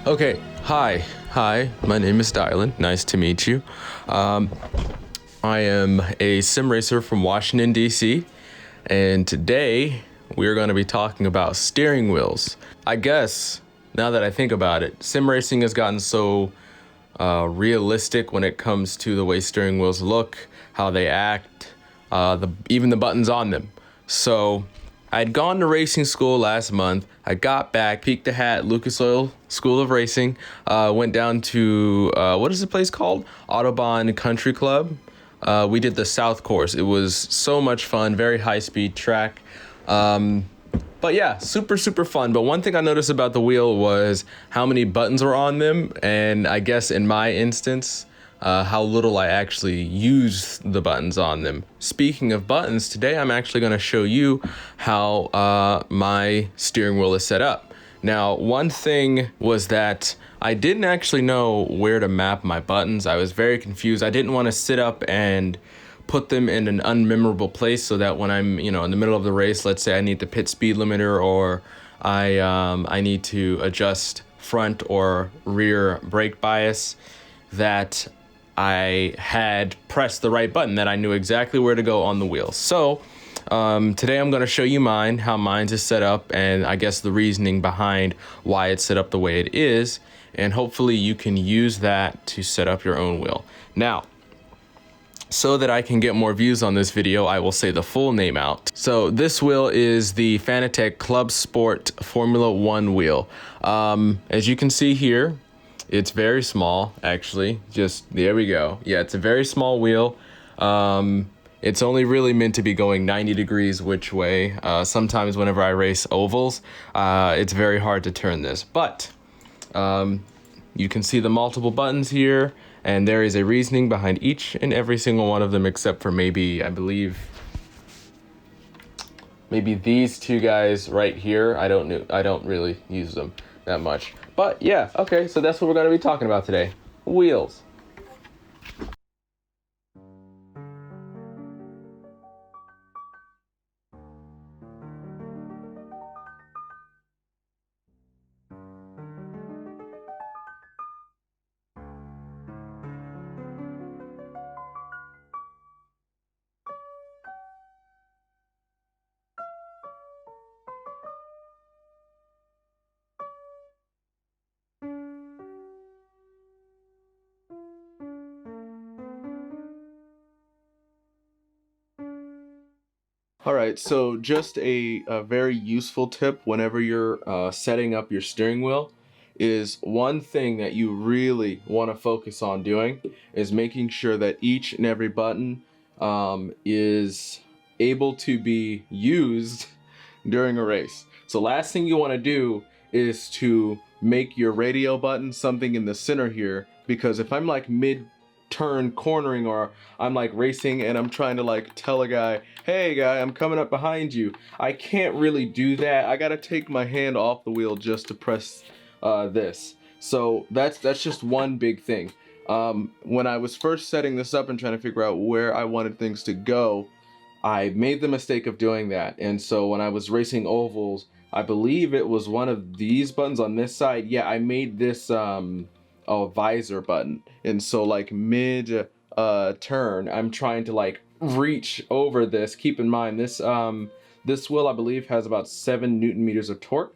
Okay, hi, my name is Dylan. Nice to meet you. I am a sim racer from Washington, D.C., and today we're going to be talking about steering wheels. I guess, now that I think about it, sim racing has gotten so realistic when it comes to the way steering wheels look, how they act, even the buttons on them. So I'd gone to racing school last month. I got back, peeked the hat, Lucas Oil School of Racing, went down to, what is the place called? Autobahn Country Club. We did the South course. It was so much fun, very high speed track. But yeah, super fun. But one thing I noticed about the wheel was how many buttons were on them. And I guess in my instance, how little I actually use the buttons on them. Speaking of buttons, today I'm actually going to show you how my steering wheel is set up. Now, one thing was that I didn't actually know where to map my buttons. I was very confused. I didn't want to sit up and put them in an unmemorable place so that when I'm, in the middle of the race, let's say I need to pit speed limiter or I need to adjust front or rear brake bias, that I had pressed the right button, that I knew exactly where to go on the wheel. So today I'm going to show you how mine's is set up, and I guess the reasoning behind why it's set up the way it is, and hopefully you can use that to set up your own wheel. Now, so that I can get more views on this video, I will say the full name out. So this wheel is the Fanatec Club Sport Formula 1 wheel. As you can see here, it's very small, actually. Just, there we go. Yeah, it's a very small wheel. It's only really meant to be going 90 degrees which way. Sometimes whenever I race ovals, it's very hard to turn this. But you can see the multiple buttons here, and there is a reasoning behind each and every single one of them, except for maybe, I believe, maybe these two guys right here. I don't really use them that much. But yeah, okay, so that's what we're going to be talking about today. Wheels. All right, so just a very useful tip whenever you're setting up your steering wheel is one thing that you really want to focus on doing is making sure that each and every button is able to be used during a race. So last thing you want to do is to make your radio button something in the center here, because if I'm like mid-turn cornering, or I'm like racing and I'm trying to like tell a guy, hey guy, I'm coming up behind you, I can't really do that. I gotta take my hand off the wheel just to press this. So that's just one big thing. When I was first setting this up and trying to figure out where I wanted things to go, I made the mistake of doing that. And so when I was racing ovals, I believe it was one of these buttons on this side. Yeah, I made this visor button. And so like mid turn, I'm trying to like reach over this. Keep in mind this this wheel, I believe, has about 7 Newton meters of torque.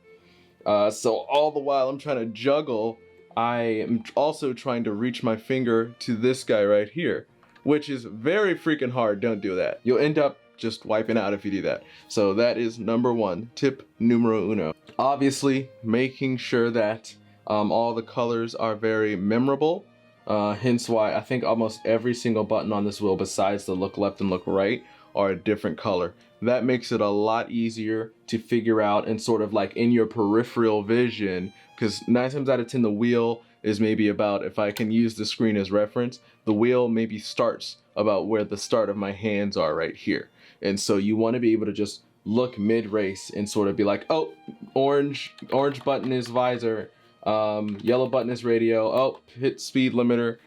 So all the while I'm trying to juggle, I am also trying to reach my finger to this guy right here, which is very freaking hard. Don't do that. You'll end up just wiping out if you do that. So that is number one, tip numero uno. Obviously, making sure that all the colors are very memorable. Hence why I think almost every single button on this wheel, besides the look left and look right, are a different color. That makes it a lot easier to figure out and sort of like in your peripheral vision, because 9 times out of 10 the wheel is maybe about, if I can use the screen as reference, the wheel maybe starts about where the start of my hands are right here. And so you want to be able to just look mid-race and sort of be like, oh, orange button is visor, yellow button is radio, oh, hit speed limiter,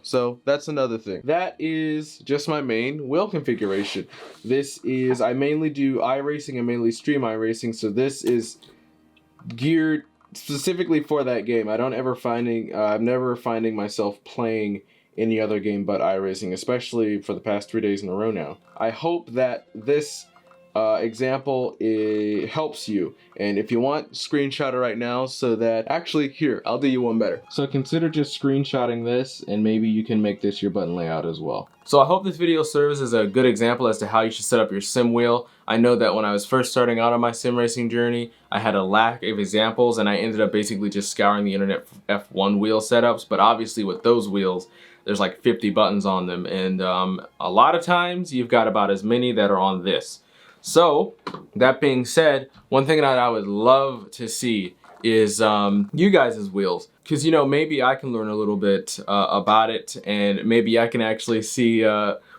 so that's another thing. That is just my main wheel configuration. This is, I mainly do iRacing and mainly stream iRacing, so this is geared specifically for that game. I'm never finding myself playing any other game but iRacing, especially for the past 3 days in a row now. I hope that this example helps you, and if you want, screenshot it right now so that, actually, here, I'll do you one better. So consider just screenshotting this, and maybe you can make this your button layout as well. So I hope this video serves as a good example as to how you should set up your sim wheel. I know that when I was first starting out on my sim racing journey, I had a lack of examples, and I ended up basically just scouring the internet for F1 wheel setups. But obviously with those wheels, there's like 50 buttons on them, and a lot of times you've got about as many that are on this. So that being said, one thing that I would love to see is you guys' wheels, because you know, maybe I can learn a little bit about it, and maybe I can actually see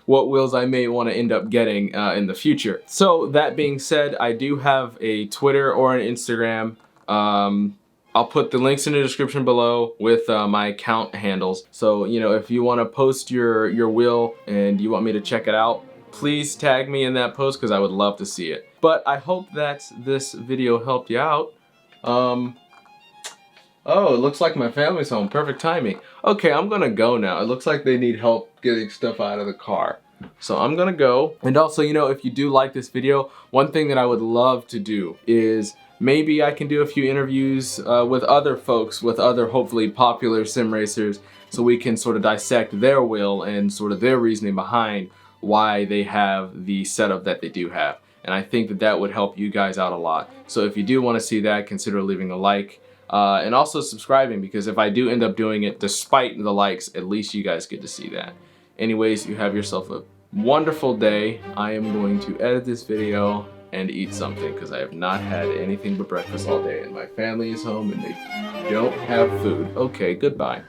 what wheels I may want to end up getting in the future. So that being said, I do have a Twitter or an Instagram. I'll put the links in the description below with my account handles. So, you know, if you want to post your wheel and you want me to check it out, please tag me in that post because I would love to see it. But I hope that this video helped you out. Oh, it looks like my family's home. Perfect timing. Okay, I'm gonna go now. It looks like they need help getting stuff out of the car. So I'm gonna go. And also, you know, if you do like this video, one thing that I would love to do is maybe I can do a few interviews with other folks, with other hopefully popular sim racers, so we can sort of dissect their wheel and sort of their reasoning behind why they have the setup that they do have. And I think that that would help you guys out a lot. So if you do want to see that, consider leaving a like and also subscribing, because if I do end up doing it despite the likes, at least you guys get to see that. Anyways, you have yourself a wonderful day. I am going to edit this video and eat something because I have not had anything but breakfast all day, and my family is home and they don't have food. Okay, goodbye.